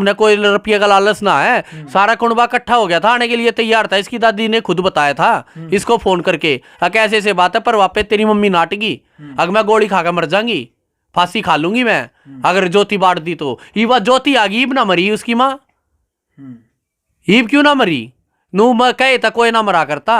उसने कोई रुपये का लालच ना है, सारा कुंबा इकट्ठा हो गया था, आने के लिए तैयार था। इसकी दादी ने खुद बताया था इसको फोन करके, कैसे ऐसे बात है, पर वापस तेरी मम्मी नाटगी, अगर मैं गोली खाकर मर जाऊंगी, फांसी खा लूंगी मैं अगर ज्योति बांट दी तो। ये बात ज्योति आ गई, ईब ना मरी उसकी माँ, ईब क्यों ना मरी, नू कहे था कोई ना मरा करता।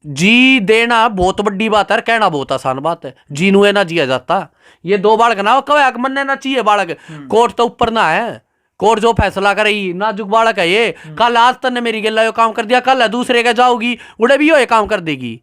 जी देना बहुत बड़ी बात है, कहना बहुत आसान बात है। जी नुए ना जिया जाता। ये 2 बालक ना कवे मनने ना चाहिए बालक, कोर्ट तो ऊपर ना है, कोर्ट जो फैसला करे, नाजुक बालक है ये। कल आज तने मेरी गिल्ला यो काम कर दिया, कल है दूसरे का जाओगी उड़े भी ये काम कर देगी।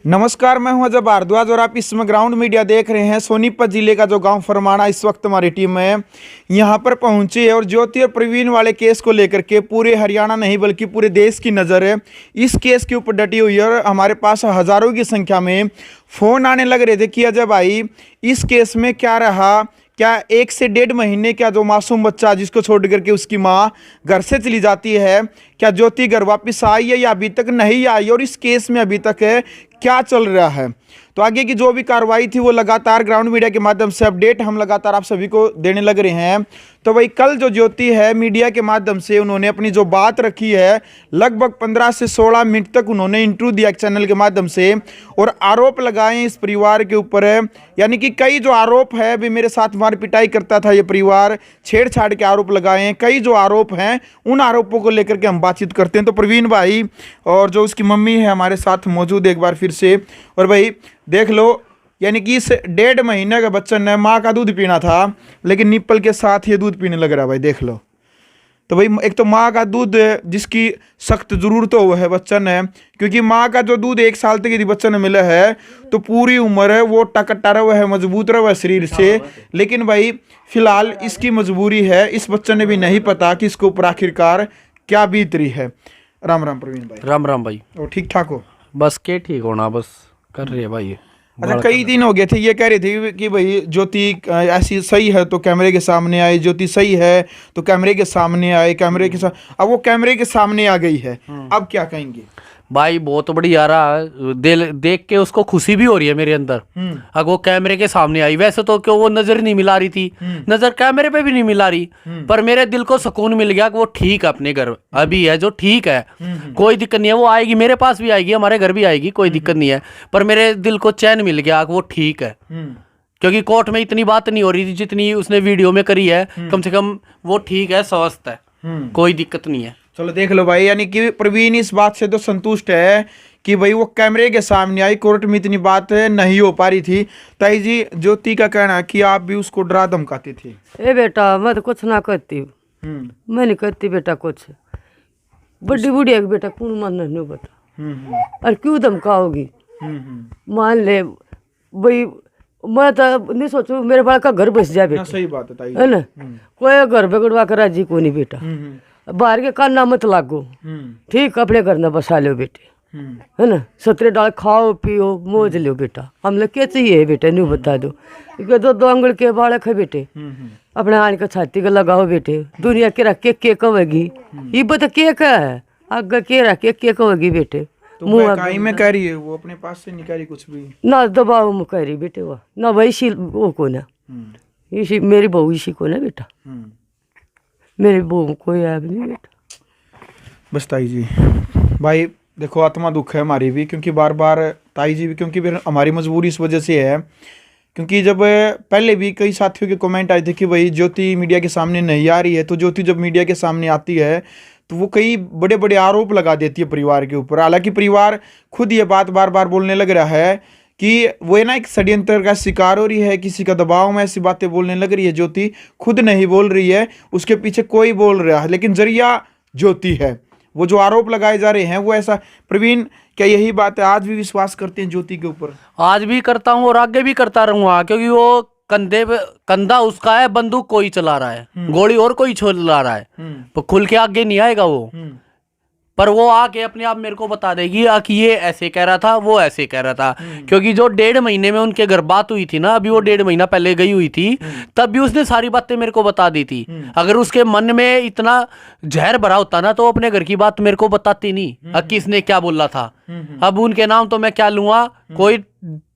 नमस्कार, मैं हूं अजय भारद्वाज और आप इस समय ग्राउंड मीडिया देख रहे हैं। सोनीपत जिले का जो गांव फरमाना इस वक्त हमारी टीम है यहां पर पहुंची है और ज्योति और प्रवीण वाले केस को लेकर के पूरे हरियाणा नहीं बल्कि पूरे देश की नज़र है इस केस के ऊपर डटी हुई है। और हमारे पास हज़ारों की संख्या में फ़ोन आने लग रहे थे कि अजय भाई इस केस में क्या रहा, क्या 1 से 1.5 महीने क्या जो मासूम बच्चा जिसको छोड़ करके उसकी माँ घर से चली जाती है, क्या ज्योति घर वापस आई है या अभी तक नहीं आई, और इस केस में अभी तक है क्या चल रहा है। तो आगे की जो भी कार्रवाई थी वो लगातार ग्राउंड मीडिया के माध्यम से अपडेट हम लगातार आप सभी को देने लग रहे हैं। तो भाई कल जो ज्योति है मीडिया के माध्यम से उन्होंने अपनी जो बात रखी है, लगभग 15 से 16 मिनट तक उन्होंने इंटरव्यू दिया चैनल के माध्यम से और आरोप लगाए इस परिवार के ऊपर है। यानी कि कई जो आरोप है भी मेरे साथ मार पिटाई करता था ये परिवार, छेड़छाड़ के आरोप लगाए हैं। कई जो आरोप हैं उन आरोपों को लेकर के हम बातचीत करते हैं। तो प्रवीण भाई और जो उसकी मम्मी है हमारे साथ मौजूद एक बार फिर से। और भाई देख लो, यानी कि इस 1.5 महीने का बच्चा ने माँ का दूध पीना था लेकिन निप्पल के साथ ये दूध पीने लग रहा है भाई, देख लो। तो भाई एक तो माँ का दूध जिसकी सख्त ज़रूरत हो है बच्चन है, क्योंकि माँ का जो दूध 1 साल तक यदि बच्चन मिला है तो पूरी उम्र है वो टकटा रहा है, मजबूत रहा है शरीर से। लेकिन भाई फिलहाल इसकी मजबूरी है, इस बच्चे ने भी नहीं पता कि इसके ऊपर आखिरकार क्या बीत रही है। राम राम प्रवीण भाई। राम राम भाई। और ठीक ठाक हो? बस के ठीक होना, बस कर रही है भाई। अच्छा, कई दिन हो गए थे ये कह रहे थे कि भाई ज्योति ऐसी सही है तो कैमरे के सामने आई, ज्योति सही है तो कैमरे के सामने आए, कैमरे के साथ अब वो कैमरे के सामने आ गई है, अब क्या कहेंगे? भाई बहुत बढ़िया रहा, दिल देख के उसको खुशी भी हो रही है मेरे अंदर। अगर वो कैमरे के सामने आई, वैसे तो क्यों वो नजर नहीं मिला रही थी, नजर कैमरे पे भी नहीं मिला रही, पर मेरे दिल को सुकून मिल गया कि वो ठीक है, अपने घर अभी है जो ठीक है, कोई दिक्कत नहीं है। वो आएगी, मेरे पास भी आएगी, हमारे घर भी आएगी, कोई दिक्कत नहीं है। पर मेरे दिल को चैन मिल गया कि वो ठीक है, क्योंकि कोर्ट में इतनी बात नहीं हो रही थी जितनी उसने वीडियो में करी है। कम से कम वो ठीक है, स्वस्थ है, कोई दिक्कत नहीं है। चलो देख लो भाई, यानी कि प्रवीण इस बात से तो संतुष्ट है कि भाई वो कैमरे के सामने आई, कोर्ट में इतनी बात नहीं हो पा रही थी। ताई जी, ज्योति का कहना है कि आप भी उसको डरा धमकाती थी। ए बेटा मैं तो कुछ ना करती हूँ, मैं नहीं करती बेटा कुछ, बड़ी बुढ़िया बेटा कौन मानना नहीं बता, और क्यों धमकाओगी? मान ले भाई, मैं तो नहीं सोचू मेरे बाल का घर बस जाए बेटा, सही बात है ताई, है ना, कोई घर बिगड़वा कर राजी को नहीं बेटा, बाहर के कान ना मत लागो, ठीक, अपने घर ना बसा लो बेटे, है ना, 17 डाल खाओ पियो मौज लो बेटा, हम लोग क्या चाहिए बेटे, नहीं बता दो, दो आंगल के बालक है बेटे, अपने आने का छाती का लगाओ बेटे, दुनिया के रख के कहेगी, ये बता के क्या है, आगे के रख के कहेगी बेटे, तो मुँह में कह रही है, वो अपने पास से नहीं कह रही कुछ भी ना, दबाव में कह रही बेटे, वो ना वही वो को ना, इसी मेरी बहू इसी को ना बेटा, मेरी बहू कोई है नहीं बेटा। बस ताई जी, भाई देखो आत्मा दुख है हमारी भी, क्योंकि बार बार ताई जी भी, क्योंकि फिर हमारी मजबूरी इस वजह से है, क्योंकि जब पहले भी कई साथियों के कमेंट आए थे कि भाई ज्योति मीडिया के सामने नहीं आ रही है, तो ज्योति जब मीडिया के सामने आती है तो वो कई बड़े बड़े आरोप लगा देती है परिवार के ऊपर। हालांकि परिवार खुद ये बात बार बार बोलने लग रहा है कि वो है ना एक षड्यंत्र का शिकार हो रही है, किसी का दबाव में ऐसी बातें बोलने लग रही है। ज्योति खुद नहीं बोल रही है, उसके पीछे कोई बोल रहा है, लेकिन जरिया ज्योति है। वो जो आरोप लगाए जा रहे हैं वो ऐसा, प्रवीण क्या यही बात है, आज भी विश्वास करते हैं ज्योति के ऊपर? आज भी करता हूँ और आगे भी करता रहूंगा, क्योंकि वो कंधे पे कंधा उसका है, बंदूक कोई चला रहा है, गोली और कोई चला रहा है, तो खुल के आगे नहीं आएगा वो, पर वो आके अपने आप मेरे को बता देगी कि ये ऐसे कह रहा था, वो ऐसे कह रहा था। क्योंकि जो 1.5 महीने में उनके घर बात हुई थी ना, अभी वो 1.5 महीना पहले गई हुई थी, तब भी उसने सारी बातें मेरे को बता दी थी। अगर उसके मन में इतना जहर भरा होता ना तो अपने घर की बात मेरे को बताती नहीं, किसने क्या बोला था। अब उनके नाम तो मैं क्या लूंगा, कोई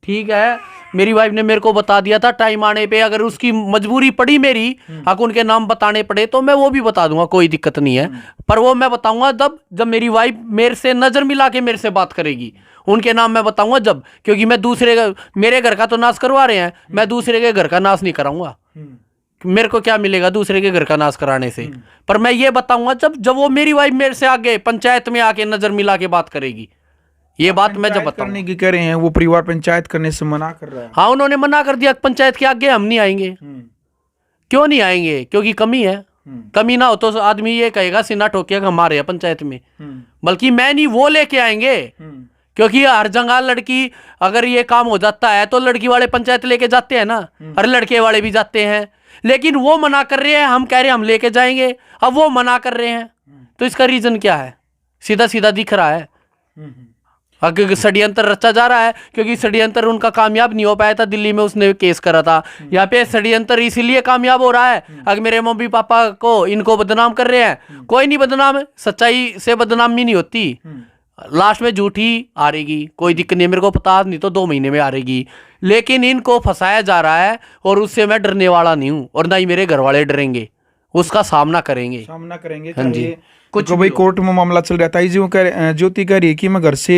ठीक है, मेरी वाइफ ने मेरे को बता दिया था टाइम आने पे, अगर उसकी मजबूरी पड़ी मेरी, अगर उनके नाम बताने पड़े तो मैं वो भी बता दूंगा, कोई दिक्कत नहीं है। पर वो मैं बताऊंगा जब मेरी वाइफ मेरे से नजर मिला के मेरे से बात करेगी, उनके नाम मैं बताऊंगा जब, क्योंकि मैं मेरे घर का तो नाश करवा रहे हैं, मैं दूसरे के घर का नाश नहीं कराऊंगा। मेरे को क्या मिलेगा दूसरे के घर का नाश कराने से? पर मैं ये बताऊंगा जब वो मेरी वाइफ मेरे से आगे पंचायत में आके नजर मिला के बात करेगी, ये बात मैं जब बताऊंगा। करने की कह रहे हैं, वो परिवार पंचायत करने से मना कर रहा है। हाँ, उन्होंने मना कर दिया, पंचायत के आगे हम नहीं आएंगे। क्यों नहीं आएंगे? क्योंकि कमी है। कमी ना हो तो आदमी ये कहेगा सीना ठोकिया हमारे यहाँ पंचायत में, बल्कि मैं नहीं, वो लेके आएंगे। क्योंकि हर जगह लड़की अगर ये काम हो जाता है तो लड़की वाले पंचायत लेके जाते हैं ना, और लड़के वाले भी जाते हैं। लेकिन वो मना कर रहे हैं, हम कह रहे हैं हम लेके जाएंगे, अब वो मना कर रहे हैं, तो इसका रीजन क्या है? सीधा सीधा दिख रहा है, क्योंकि षड्यंत्र रचा जा रहा है। क्योंकि षड्यंत्र उनका कामयाब नहीं हो पाया था, दिल्ली में उसने केस करा था। यहाँ पे षड्यंत्र इसीलिए कामयाब हो रहा है, अगर मेरे मम्मी पापा को इनको बदनाम कर रहे हैं, कोई नहीं बदनाम, सच्चाई से बदनामी नहीं होती, लास्ट में झूठी हारेगी, कोई दिक्कत नहीं, मेरे को पता नहीं तो 2 महीने में हारेगी। लेकिन इनको फंसाया जा रहा है, और उससे मैं डरने वाला नहीं हूँ, और ना ही मेरे घर वाले डरेंगे, उसका सामना करेंगे। हाँ जी। कुछ भाई कोर्ट में मामला चल रहा था, ज्योति कह रही है कि मैं घर से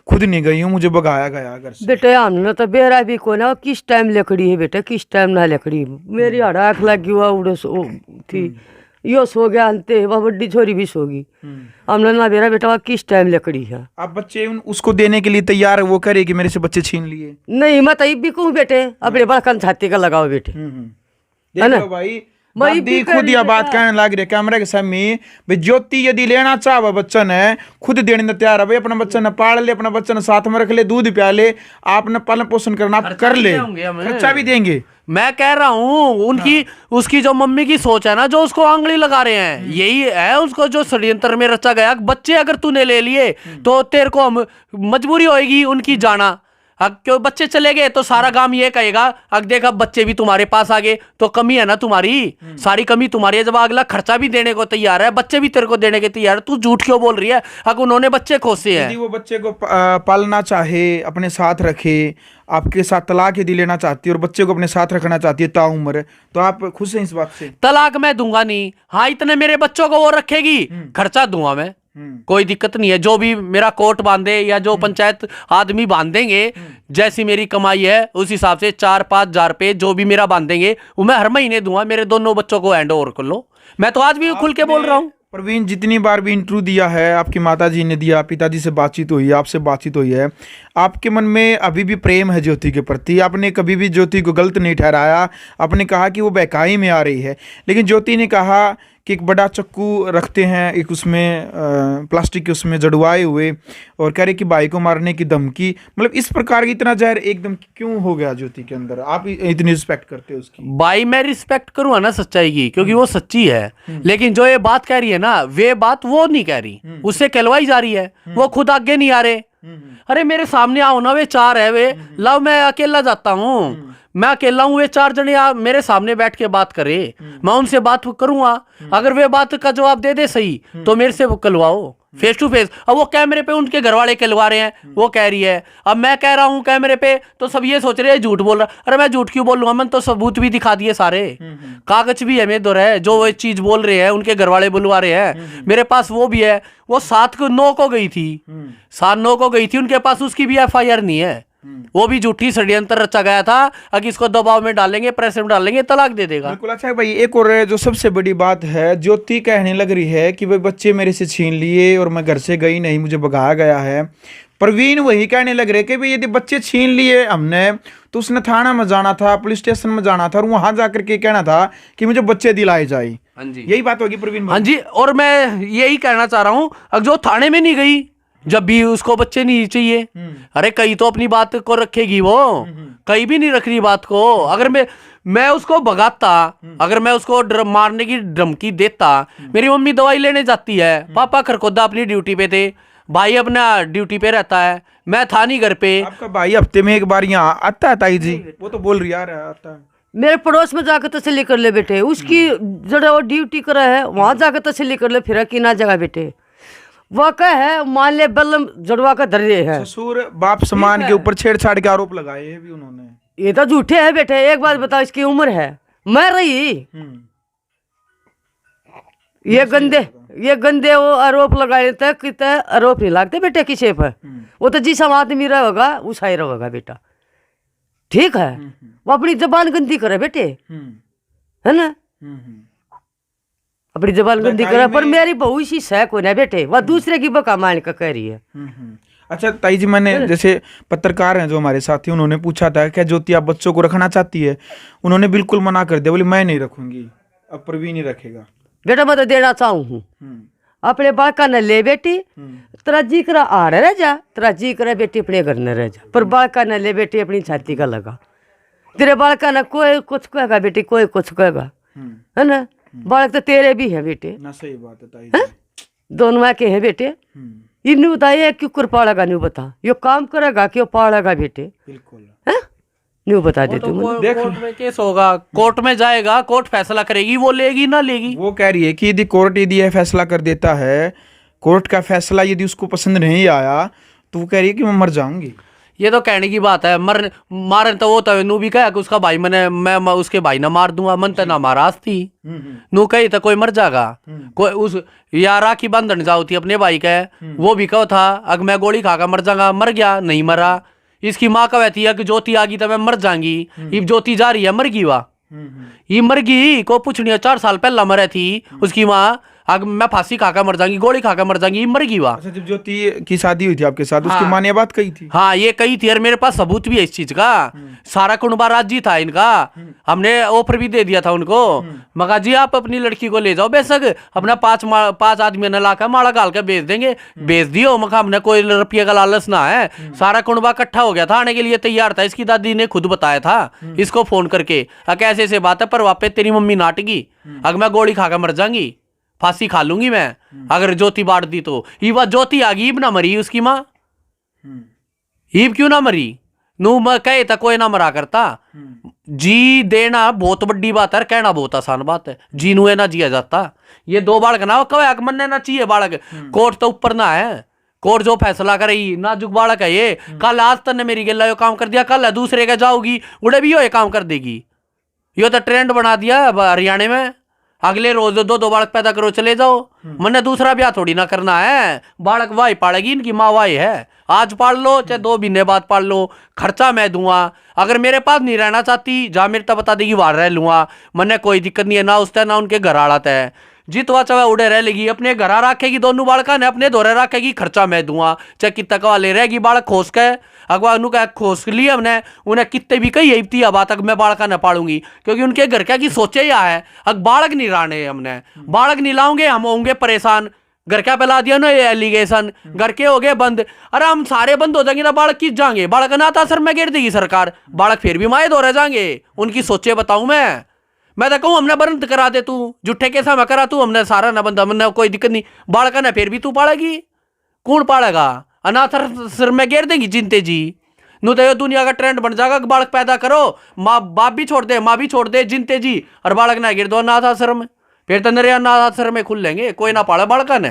खुद नहीं गई हूँ, मुझे भगाया गया घर से। बेटे हमने तो बेरा भी को ना, किस टाइम लकड़ी है बेटे, किस टाइम ना लकड़ी, मेरी आँख लगी हुआ उड़े थी, यो सो गया अंते, वह बड़ी छोरी भी सोगी, हमने ना बेरा बेटा वह किस टाइम लकड़ी है। आप बच्चे उसको देने के लिए तैयार है, वो करे कि मेरे से बच्चे छीन लिए? नहीं, मैं तब भी कहूँ बेटे अपने बड़कन छाती का लगाओ बेटे, है ना भाई। दादी खुद यह बात कहने लग रही कैमरे के सामने, भाई ज्योति यदि लेना चाहे बच्चन है, खुद देने को तैयार है। भाई अपना बच्चन पाल ले, अपना बच्चन साथ में रख ले, दूध पिया ले, आपने पालन पोषण करना आप कर ले, खर्चा भी देंगे। मैं कह रहा हूँ उनकी उसकी जो मम्मी की सोच है ना, जो उसको आंगली लगा रहे हैं, यही है उसको जो षड्यंत्र में रचा गया। बच्चे अगर तूने ले लिए तो तेरे को मजबूरी होगी उनकी जाना। क्यों बच्चे चले गए तो सारा गांव ये कहेगा अब देख अब बच्चे भी तुम्हारे पास आ गए, तो कमी है ना तुम्हारी, सारी कमी तुम्हारी है। जब अगला खर्चा भी देने को तैयार है, बच्चे भी तेरे को देने के तैयार है, तू झूठ क्यों बोल रही है? अगर उन्होंने बच्चे खोसे हैं, यदि वो बच्चे को पालना चाहे, अपने साथ रखे, आपके साथ तलाक यदि लेना चाहती है और बच्चे को अपने साथ रखना चाहती है ताउम्र, तो आप खुश हैं इस बात से? तलाक मैं दूंगा नहीं, हाँ इतने मेरे बच्चों को वो रखेगी, खर्चा दूंगा मैं, कोई दिक्कत नहीं है। जो भी मेरा कोर्ट बांधे या जो पंचायत आदमी बांधेंगे, जैसी मेरी कमाई है उस हिसाब से 4-5 हजार रुपये जो भी मेरा बांधेंगे वो मैं हर महीने दूंगा। मेरे दोनों बच्चों को हैंड ओवर कर लो, मैं तो आज भी खुल के बोल रहा हूँ। प्रवीण जितनी बार भी इंटरव्यू दिया है, आपकी माताजी ने दिया, पिताजी से बातचीत हुई है, आपसे बातचीत हुई है, आपके मन में अभी भी प्रेम है ज्योति के प्रति। आपने कभी भी ज्योति को गलत नहीं ठहराया। आपने कहा कि वो बहकाई में आ रही है, लेकिन ज्योति ने कहा कि एक बड़ा चक्कू रखते हैं, एक उसमें प्लास्टिक के उसमें जड़वाए हुए, और कह रहे कि भाई को मारने की धमकी। मतलब इस प्रकार की इतना जहर एकदम क्यों हो गया ज्योति के अंदर? आप इतनी रिस्पेक्ट करते हो उसकी। भाई मैं रिस्पेक्ट करूँगा ना सच्चाई की, क्योंकि वो सच्ची है। लेकिन जो ये बात कह रही है ना, वे बात वो नहीं कह रही, उससे कहलवाई जा रही है, वो खुद आगे नहीं आ रहे। अरे मेरे सामने आओ ना, वे 4 है, वे लाओ, मैं अकेला जाता हूँ, मैं अकेला हूँ, वे 4 जने मेरे सामने बैठ के बात करे, मैं उनसे बात करूंगा। अगर वे बात का जवाब दे दे सही तो मेरे से कलवाओ फेस टू फेस। अब वो कैमरे पे उनके घर वाले कहलवा रहे हैं, वो कह रही है, अब मैं कह रहा हूँ कैमरे पे तो सब ये सोच रहे हैं झूठ बोल रहा। अरे मैं झूठ क्यों बोलूंगा, मैंने तो सबूत भी दिखा दिए सारे, कागज भी है मेरे दो है, जो वो चीज बोल रहे हैं उनके घर वाले बुलवा रहे हैं, मेरे पास वो भी है। वो 7-9 को गई थी, 7-9 को गई थी उनके पास, उसकी भी FIR नहीं है, वो भी झूठी षड्यंत्र रचा गया था। अगर इसको दबाव में डालेंगे, प्रेशर में डालेंगे, तलाक दे देगा। बिल्कुल। अच्छा भाई, एक और जो सबसे बड़ी बात है, ज्योति कहने लग रही है कि भाई बच्चे मेरे से छीन लिए और मैं घर से गई नहीं, मुझे भगाया गया है। प्रवीण वही कहने लग रहे कि भाई यदि बच्चे छीन लिए हमने तो उसने थाना में जाना था, पुलिस स्टेशन में जाना था, और वहां जाकर के कहना था कि मुझे बच्चे दिलाए जाए। हाँ जी, यही बात होगी प्रवीण। हाँ जी, और मैं यही कहना चाह रहा हूँ, अगर जो थाने में नहीं गई जब भी उसको बच्चे नहीं चाहिए, अरे कई तो अपनी बात को रखेगी, वो कहीं भी नहीं रख रही बात को। अगर मैं उसको भगाता, अगर मैं उसको मारने की धमकी देता, मेरी मम्मी दवाई लेने जाती है, पापा खरखोदा अपनी ड्यूटी पे थे, भाई अपना ड्यूटी पे रहता है, मैं था नहीं घर पे। आपका भाई हफ्ते में एक बार यहाँ आता है ताई जी? वो तो बोल रही यार आता है। मेरे पड़ोस में जाकर तसल्ली कर ले बेटे, उसकी जरा वो ड्यूटी करा है वहां जाकर तसल्ली कर ले, फिर की ना जगह बेटे। वाकई है, मान ले बल्लम जड़वा का धर है। ससुर बाप समान के ऊपर छेड़छाड़ के आरोप लगाए हैं भी उन्होंने। ये तो झूठे है बेटे। एक बात बताओ, इसकी उम्र है मैं रही। ये गंदे वो आरोप लगाए तक कितने आरोप नहीं लगते बेटे किसी पर। वो तो जिस आदमी रहेगा उस ही रहेगा बेटा, ठीक है। वो अपनी जबान गंदी करे बेटे, है ना, अपनी जबान गंदी करे। पर मेरी बहू इसी सह को ना बेटे, वह दूसरे की बका मान का कह रही है। अच्छा ताई जी, मैंने जैसे पत्रकार हैं जो हमारे साथी, उन्होंने पूछा था क्या ज्योति आप बच्चों को रखना चाहती है? उन्होंने बिल्कुल मना कर दिया, बोले मैं नहीं रखूंगी, अब प्रवीण ही रखेगा। बेटा मैं तो देना चाहूँ हूँ अपने बालका न ले बेटी, तेरा जी करा आड़ रह जा, तेरा जी करा बेटी अपने घर न रह जा, पर बालका न ले बेटी अपनी छाती का लगा। तेरे बालका न कोई कुछ कहेगा बेटी, कोई कुछ कहेगा, है ना। बालक तो तेरे भी है बेटे ना, सही बात है ताई जी। दोनों माँ के हैं बेटे। इन्हें बताइए क्यों कर पाड़ेगा, नहीं बता, यो काम करेगा क्यों पाड़ेगा बेटे, बिल्कुल है नहीं बता दे तुम। कोर्ट में केस होगा, कोर्ट में जाएगा, कोर्ट फैसला करेगी, वो लेगी ना लेगी। वो कह रही है कि यदि कोर्ट यदि यह फैसला कर देता है, कोर्ट का फैसला यदि उसको पसंद नहीं आया, तो वो कह रही है कि मैं मर जाऊंगी। ये तो कहने की बात है, मारन तो वो तो नू भी कहा कि उसका भाई मैं उसके भाई ना मार दूंगा, मन तो ना मारास थी नू कही तो कोई मर जाएगा। कोई उस या राखी बंधन जाओ थी अपने भाई का, वो भी कहो था अगर मैं गोली खाकर मर जाऊंगा, मर गया नहीं मरा। इसकी माँ कहती है कि ज्योति आ गई तो मैं मर जाऊंगी, ये ज्योति जा रही है मर गई, वाह ये मर गई को पूछनी 4 साल पहला मरे थी उसकी माँ, अगर मैं फांसी खाकर मर जाऊंगी, गोली खाकर मर जाऊंगी, मर गई वाह। अच्छा, जब ज्योति की शादी हुई थी आपके साथ, उसकी माँ ने ये बात कही थी? हाँ ये कही थी, और मेरे पास सबूत भी है इस चीज का। सारा कुंबा राजी था इनका, हमने ऑफर भी दे दिया था उनको, मगा जी आप अपनी लड़की को ले जाओ, बेशक अपना 5 आदमी ने लाकर माड़ा गाल के बेच देंगे, बेच दियो। मगा हमने कोई रुपये का लालच ना है, सारा कुंबा इकट्ठा हो गया था, आने के लिए तैयार था। इसकी दादी ने खुद बताया था इसको फोन करके, कैसे ऐसे बात है पर वापस तेरी मम्मी नाटगी, अगर मैं गोली खाकर मर जाऊंगी, फांसी खा लूंगी मैं, अगर ज्योति बांट दी तो। ये बात ज्योति आ गई, ईब ना मरी उसकी माँ, ईब क्यों ना मरी, नू कहे था कोई ना मरा करता। जी देना बहुत बड़ी बात है, कहना बहुत आसान बात है, जी नुए ना जिया जाता। ये 2 बालक ना कवे मनने ना चाहिए बालक, कोर्ट तो ऊपर ना है, कोर्ट जो फैसला करेगी, नाजुक बालक है ये। कल आज तक मेरी गिल्ला यो काम कर दिया, कल दूसरे के जाओगी उड़े भी ये काम कर देगी। यो तो ट्रेंड बना दिया हरियाणा में, अगले रोज 2 बालक पैदा करो चले जाओ। मैंने दूसरा ब्याह थोड़ी ना करना है, बालक वाई पालेगी, इनकी माँ वाई है, आज पाल लो चाहे 2 महीने बाद पाल लो, खर्चा मैं दूंगा। अगर मेरे पास नहीं रहना चाहती जा मेरे तो बता देगी वहां रह लूंगा, मैंने कोई दिक्कत नहीं है, ना उससे ना उनके घर आड़ाता है। जितवा चवा उड़े रह लेगी, अपने घर रखेगी, दोनों बालका ने अपने दौरे रखेगी, खर्चा मैं दूंगा, चाहे कितना कवा ले रहेगी। बालक खोस के अगवा का खोस लिए हमने, उन्हें कितने भी कही यही बात तक मैं बालका न पालूंगी, क्योंकि उनके घर क्या की सोचे या है, अगर बालक नहीं लाने हमने, बालक नहीं लाओगे हम होंगे परेशान। घर क्या पे ला दिया ना ये एलिगेशन, घर के हो गए बंद, अरे हम सारे बंद हो जाएंगे ना बालक किस जाएंगे, बालक अनाथ आश्रम में गिर देगी सरकार, बालक फिर भी माए दो रह जाएंगे। उनकी सोचे बताऊं मैं तो कहूँ हमने बंद करा दे, तू जुट्ठे कैसा मैं करा, तू हमने सारा ना बंदा, हमने कोई दिक्कत नहीं, बालक ना फिर भी तू पालेगी, कौन पालेगा, अनाथ आश्रम में गिर देगी जिनते जी। नु तो दुनिया का ट्रेंड बन जाएगा कि बालक पैदा करो, माँ बाप भी छोड़ दे, माँ भी छोड़ दे जिनते जी, और बालक ना गिर दो अनाथ आश्रम में, फिर तो नरे अनाथ आश्रम में खुल लेंगे, कोई ना पाले बालका ने।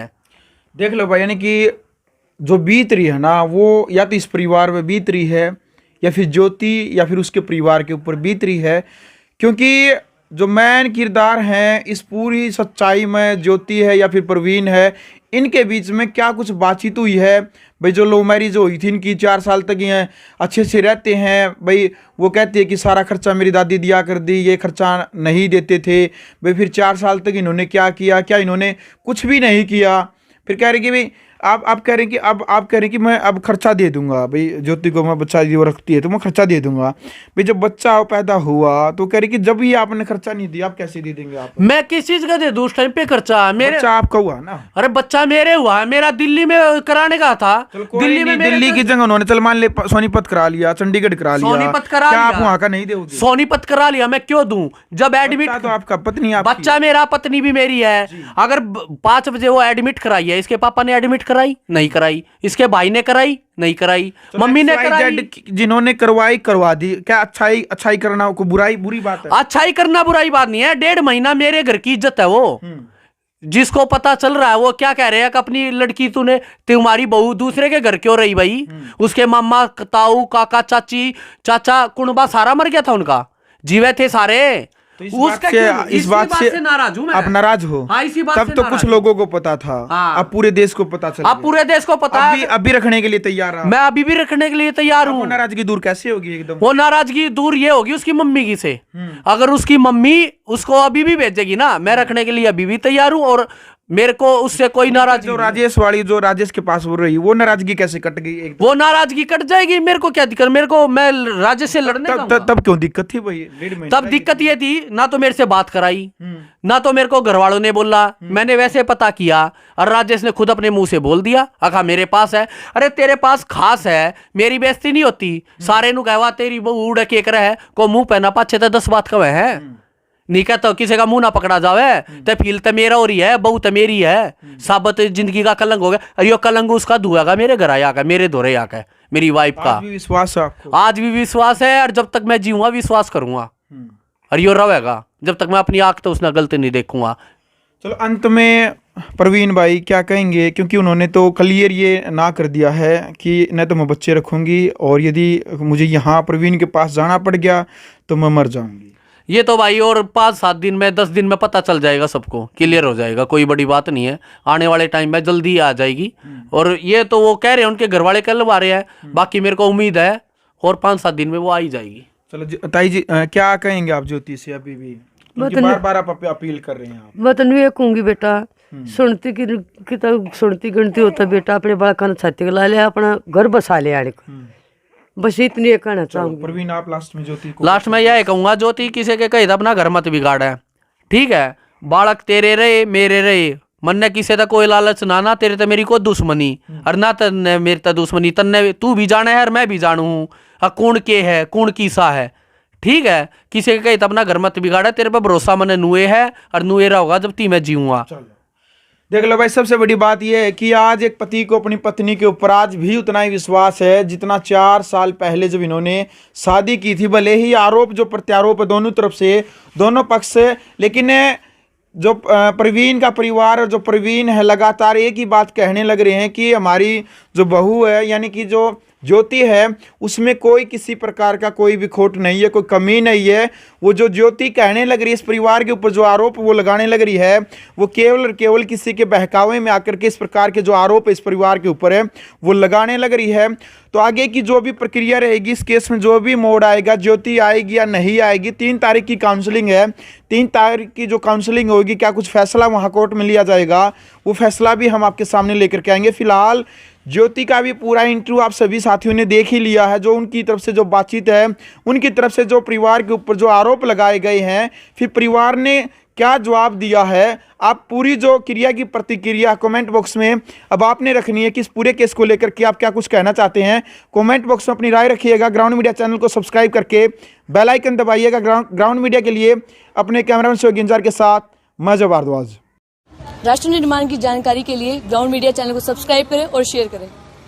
देख लो भाई, यानी कि जो बीत रही है ना, वो या तो इस परिवार में बीत रही है, या फिर ज्योति या फिर उसके परिवार के ऊपर बीत रही है, क्योंकि जो मैन किरदार हैं इस पूरी सच्चाई में ज्योति है या फिर प्रवीण है, इनके बीच में क्या कुछ बातचीत हुई है। भाई जो लव मैरिज हुई थी इनकी, 4 साल तक ये अच्छे से रहते हैं, भाई वो कहते हैं कि सारा खर्चा मेरी दादी दिया कर दी, ये खर्चा नहीं देते थे। भाई फिर 4 साल तक इन्होंने क्या किया, क्या इन्होंने कुछ भी नहीं किया। फिर कह रहे कि भाई आप कह रहे हैं कि आप कह रहे हैं कि मैं अब खर्चा दे दूंगा, भाई ज्योति को मैं बच्चा वो रखती है तो मैं खर्चा दे दूंगा। भाई जब बच्चा पैदा हुआ तो कह रहे कि जब ही आपने खर्चा नहीं दिया आप कैसे दे देंगे? आप मैं किस चीज का दे दूं उस टाइम पे खर्चा? मेरे बच्चा आपका हुआ ना? अरे बच्चा मेरे हुआ है, मेरा दिल्ली में कराने का था। दिल्ली में दिल्ली की जगह उन्होंने चल मान ले सोनीपत करा लिया, चंडीगढ़ करा लिया, सोनीपत करा क्या आप लिया, वहाँ का नहीं दोगे? सोनीपत करा लिया, मैं क्यों दूं? जब एडमिट तो आपका पत्नी आपकी, बच्चा मेरा, पत्नी भी मेरी है। अगर 5 बजे वो एडमिट कराई है, इसके पापा ने एडमिट कराई नहीं कराई, इसके भाई ने कराई नहीं कराई, मम्मी ने कराई, जिन्होंने करवाई करवा दी। क्या अच्छाई करना को बुरी बात है? अच्छाई करना बुराई बात नहीं है। 1.5 महीना मेरे घर की इज्जत है वो, जिसको पता चल रहा है वो क्या कह रहे हैं कि अपनी लड़की तूने, तुम्हारी बहू दूसरे के घर क्यों रही भाई? उसके मामा, ताऊ, काका, चाची, चाचा, कुनबा सारा मर गया था उनका, जीवे थे सारे। तो इस बात से नाराज हूं मैं। आप नाराज हो? हाँ, इसी बात तब से तो नाराज कुछ लोगों को पता था। हाँ। अब पूरे देश को पता चल अब पूरे देश को पता है। अभी रखने के लिए तैयार है? मैं अभी भी रखने के लिए तैयार हूँ। नाराजगी दूर कैसे होगी एकदम? वो नाराजगी दूर ये होगी उसकी मम्मी की से। अगर उसकी मम्मी उसको अभी भी भेजेगी ना, मैं रखने के लिए अभी भी तैयार हूँ, और मेरे को उससे कोई नाराजगी। जो राजेश के पास हो रही, वो नाराजगी कैसे कट गई एकदम? वो नाराजगी कट जाएगी, मेरे को क्या दिक्कत? मेरे को, मैं राजेश से लड़ने जाऊंगा। तब क्यों दिक्कत थी भाई? 1.5 महीने तब दिक्कत ये थी, ना तो मेरे से बात कराई, ना तो मेरे को घर वालों ने बोला। मैंने वैसे पता किया और राजेश ने खुद अपने मुंह से बोल दिया, आखा मेरे पास है। अरे तेरे पास खास है, मेरी बेइज्जती नहीं होती। सारे नु कहवा तेरी बहू उड़ के कर है को मुंह पहना पाछे तो 10 बात कवे है। नहीं कहता तो किसी का मुंह ना पकड़ा जावे, तो फील तो मेरा हो रही है, बहू तो मेरी है। साबत जिंदगी का कलंक हो गया। अरे यो कलंक उसका धुआगा मेरे घर आया का, मेरे धोरे आकर, मेरी वाइफ का। आज भी विश्वास है आपको? आज भी विश्वास है, और जब तक मैं जीऊंगा विश्वास करूंगा। और यो रहेगा जब तक मैं अपनी आंख तो उसने गलत नहीं देखूंगा। चलो अंत में प्रवीण भाई क्या कहेंगे, क्योंकि उन्होंने तो क्लियर ये ना कर दिया है कि न तो मैं बच्चे रखूंगी, और यदि मुझे यहाँ प्रवीण के पास जाना पड़ गया तो मैं मर जाऊंगी। ये तो भाई और 5-7 दिन में, 10 दिन में पता चल जाएगा, सबको क्लियर हो जाएगा, कोई बड़ी बात नहीं है। आने वाले टाइम में जल्दी आ जाएगी। और ये तो वो कह रहे हैं, उनके घर वाले करवा रहे हैं, बाकी मेरे को उम्मीद है और 5-7 दिन में वो आ ही जाएगी। चलो ताई जी, क्या कहेंगे आप ज्योति से? अभी भी बार-बार आप अपील कर रहे हैं आप। मैं तो नहीं कहूंगी बेटा, सुनती की तो सुनती गिनती होता बेटा, अपने बड़ा खाना छाती ला ले, अपना घर बसा ले आने को, बस इतनी कहना चाहूंगी। प्रवीण आप लास्ट में ज्योति को? लास्ट में यह कहूंगा, ज्योति किसी के कहे अपना घर मत बिगाड़ है, ठीक है? बालक तेरे रहे मेरे रहे, मन ने किसी का कोई लालच ना तेरे तो मेरी कोई दुश्मनी, और ना तन्ने मेरी तो दुश्मनी, तन्ने तू भी जाने है और मैं भी जानू हूँ कौन के है कौन कीसा है, ठीक है? किसी के कहे अपना घर मत बिगाड़ा, तेरे पर भरोसा मन नुए है और नुएरा होगा जब ती मैं जीऊंगा। देख लो भाई, सबसे बड़ी बात यह है कि आज एक पति को अपनी पत्नी के ऊपर आज भी उतना ही विश्वास है जितना 4 साल पहले जब इन्होंने शादी की थी। भले ही आरोप जो प्रत्यारोप दोनों तरफ से, दोनों पक्ष से, लेकिन जो प्रवीण का परिवार और जो प्रवीण है लगातार एक ही बात कहने लग रहे हैं कि हमारी जो बहू है, यानी कि जो ज्योति है, उसमें कोई किसी प्रकार का कोई भी खोट नहीं है, कोई कमी नहीं है। वो जो ज्योति कहने लग रही है, इस परिवार के ऊपर जो आरोप वो लगाने लग रही है, वो केवल और केवल किसी के बहकावे में आकर के इस प्रकार के जो आरोप इस परिवार के ऊपर है वो लगाने लग रही है। तो आगे की जो भी प्रक्रिया रहेगी इस केस में, जो भी मोड़ आएगा, ज्योति आएगी या नहीं आएगी, 3 तारीख की काउंसलिंग है। 3 तारीख की जो काउंसलिंग होगी, क्या कुछ फैसला वहाँ कोर्ट में लिया जाएगा, वो फैसला भी हम आपके सामने लेकर के आएंगे। फिलहाल ज्योति का भी पूरा इंटरव्यू आप सभी साथियों ने देख ही लिया है। जो उनकी तरफ से जो बातचीत है, उनकी तरफ से जो परिवार के ऊपर जो आरोप लगाए गए हैं, फिर परिवार ने क्या जवाब दिया है, आप पूरी जो क्रिया की प्रतिक्रिया कमेंट बॉक्स में अब आपने रखनी है कि इस पूरे केस को लेकर के आप क्या कुछ कहना चाहते हैं। कमेंट बॉक्स में अपनी राय रखिएगा। ग्राउंड मीडिया चैनल को सब्सक्राइब करके बेल आइकन दबाइएगा। ग्राउंड मीडिया के लिए अपने कैमरामैन सहयोगी इंजार के साथ मैं जब भारद्वाज। राष्ट्र निर्माण की जानकारी के लिए ग्राउंड मीडिया चैनल को सब्सक्राइब करें और शेयर करें।